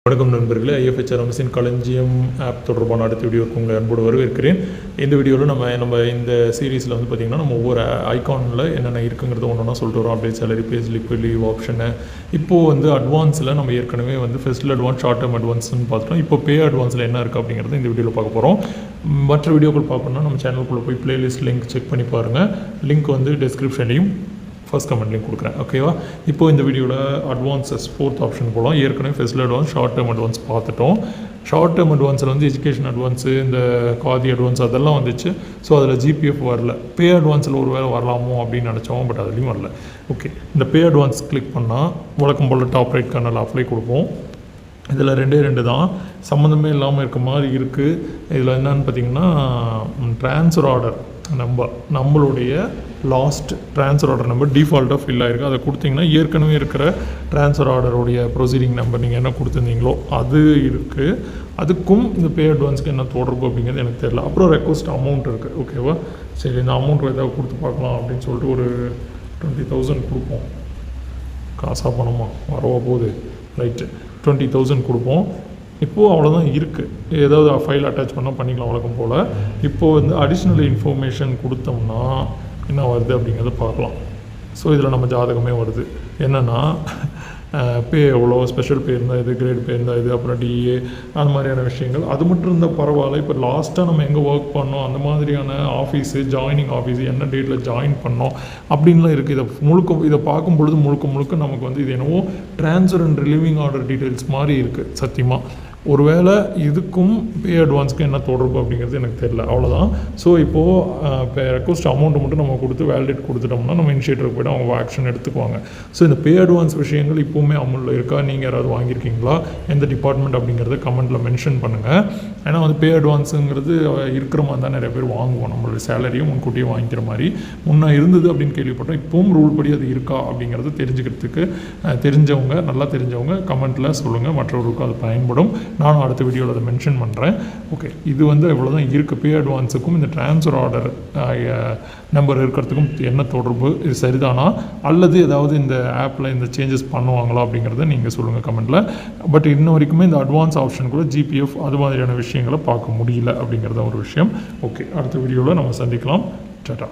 வணக்கம் நண்பர்களே, ஐஎஃப்ஹெச்ஆர் மிஷின் களஞ்சியம் ஆப் தொடர்பான அடுத்த வீடியோக்கு உங்களை அன்போடு வரவேற்கிறேன். இந்த வீடியோவில் நம்ம இந்த சீரீஸில் வந்து பார்த்திங்கன்னா நம்ம ஒவ்வொரு ஐகானில் என்னென்ன இருக்குங்கிறத ஒன்று ஒன்றா சொல்லிட்டு வரோம். அப்படியே salary page, liquid leave option. இப்போது வந்து அட்வான்ஸில் நம்ம ஏற்கனவே வந்து ஃபெஸ்டிவல் அட்வான்ஸ், ஷார்ட் டேர்ம் அட்வான்ஸ்னு பார்த்துட்டோம். இப்போ பே அட்வான்ஸில் என்ன இருக்குது அப்படிங்கிறது இந்த வீடியோவில் பார்க்க போகிறோம். மற்ற வீடியோக்கள் பார்க்கணுன்னா நம்ம சேனலுக்குள்ளே போய் பிளேலிஸ்ட் லிங்க் செக் பண்ணி பாருங்கள். லிங்க் வந்து டிஸ்கிரிப்ஷன்லையும் ஃபர்ஸ்ட் கமெண்ட்லையும் கொடுக்குறேன். ஓகேவா? இப்போது இந்த வீடியோவில் அட்வான்ஸஸ் ஃபோர்த் ஆப்ஷன் போகலாம். ஏற்கனவே festival advance, short term advance பார்த்துட்டோம். ஷார்ட் டேர்ம் அட்வான்ஸில் வந்து எஜுகேஷன் அட்வான்ஸு, இந்த காதி அட்வான்ஸ் அதெல்லாம் வந்துச்சு. ஸோ அதில் ஜிபிஎஃப் வரல. பே அட்வான்ஸில் ஒரு வேளை வரலாமோ அப்படின்னு நினச்சோம், பட் அதுலேயும் வரல. ஓகே, இந்த பே அட்வான்ஸ் கிளிக் பண்ணால் வழக்கம் போல் டாப் ரைட் கார்னரில் அப்ளை கொடுப்போம். இதில் ரெண்டு தான் சம்மந்தமே இல்லாமல் இருக்க மாதிரி இருக்குது. இதில் என்னென்னு பார்த்திங்கன்னா ட்ரான்ஸ்ஃபர் ஆர்டர் நம்மளுடைய லாஸ்ட் ட்ரான்ஸ்ஃபர் ஆர்டர் நம்பர் டிஃபால்ட்டாக ஃபில் ஆகிருக்கு. அதை கொடுத்திங்கன்னா ஏற்கனவே இருக்கிற ட்ரான்ஸ்ஃபர் ஆர்டருடைய ப்ரொசீடிங் நம்பர் நீங்கள் என்ன கொடுத்துருந்தீங்களோ அது இருக்குது. அதுக்கும் இந்த பே அட்வான்ஸ்க்கு என்ன தொடர்பு அப்படிங்கிறது எனக்கு தெரியல. அப்புறம் ரெக்வஸ்ட் அமௌண்ட் இருக்குது. ஓகேவா? சரி, இந்த அமௌண்ட் ஏதாவது கொடுத்து பார்க்கலாம் அப்படின்னு சொல்லிட்டு ஒரு 20,000 கொடுப்போம். காசாக பணமா வரவா போகுது? ரைட்டு, 20,000 கொடுப்போம். இப்போது அவ்வளோதான் இருக்குது. ஏதாவது ஃபைல் அட்டாச் பண்ணால் பண்ணிக்கலாம் வழக்கம் போல். இப்போது வந்து அடிஷ்னல் இன்ஃபர்மேஷன் கொடுத்தோம்னா என்ன வருது அப்படிங்கிறத பார்க்கலாம். ஸோ இதில் நம்ம ஜாதகமே வருது. என்னென்னா பே எவ்வளோ, ஸ்பெஷல் பே இருந்தால் இது, கிரேட் பே இருந்தால் இது, அப்புறம் டிஏ, அந்த மாதிரியான விஷயங்கள். அது மட்டும் இருந்தால் பரவாயில்ல. இப்போ லாஸ்ட்டாக நம்ம எங்கே ஒர்க் பண்ணோம், அந்த மாதிரியான ஆஃபீஸு, ஜாயினிங் ஆஃபீஸு, என்ன டேட்டில் ஜாயின் பண்ணோம் அப்படின்லாம் இருக்குது. இதை பார்க்கும் பொழுது முழுக்க நமக்கு வந்து இது என்னவோ transfer and relieving order details மாதிரி இருக்குது சத்தியமாக. ஒருவேளை இதுக்கும் பே அட்வான்ஸ்க்கு என்ன தொடர்பு அப்படிங்கிறது எனக்கு தெரியல. அவ்வளோதான். ஸோ இப்போது இப்போ ரெக்வஸ்ட் அமௌண்ட்டு மட்டும் நம்ம கொடுத்து வேலிடேட் கொடுத்துட்டோம்னா நம்ம இனிஷியேட்டருக்கு போய்ட்டு அவங்க ஆக்ஷன் எடுத்துக்குவாங்க. ஸோ இந்த பே அட்வான்ஸ் விஷயங்கள் இப்போவுமே அமௌண்ட்டில் இருக்கா, நீங்கள் யாராவது வாங்கியிருக்கீங்களா, எந்த டிபார்ட்மெண்ட் அப்படிங்கிறத கமெண்ட்டில் மென்ஷன் பண்ணுங்கள். ஏன்னா வந்து பே அட்வான்ஸுங்கிறது இருக்கிற மாதிரி தான் நிறைய பேர் வாங்குவோம். நம்மளுடைய சேலரியும் முன்கூட்டியே வாங்கிக்கிற மாதிரி முன்னே இருந்தது அப்படின்னு கேள்விப்பட்டோம். இப்போவும் ரூல் படி அது இருக்கா அப்படிங்கிறது தெரிஞ்சுக்கிறதுக்கு நல்லா தெரிஞ்சவங்க கமெண்ட்டில் சொல்லுங்கள். மற்றவர்களுக்கும் அது பயன்படும். நானும் அடுத்த வீடியோவில் அதை மென்ஷன் பண்ணுறேன். ஓகே, இது வந்து இவ்வளோ தான் இருக்குது. பே அட்வான்ஸுக்கும் இந்த ட்ரான்ஸ்ஃபர் ஆர்டர் நம்பர் இருக்கிறதுக்கும் என்ன தொடர்பு, இது சரிதானா, அல்லது ஏதாவது இந்த ஆப்பில் இந்த சேஞ்சஸ் பண்ணுவாங்களா அப்படிங்கிறத நீங்கள் சொல்லுங்கள் கமெண்ட்டில். பட் இன்ன வரைக்குமே இந்த அட்வான்ஸ் ஆப்ஷன் கூட ஜிபிஎஃப் அது மாதிரியான விஷயங்களை பார்க்க முடியல அப்படிங்கிறத ஒரு விஷயம். ஓகே, அடுத்த வீடியோவில் நம்ம சந்திக்கலாம். டாடா.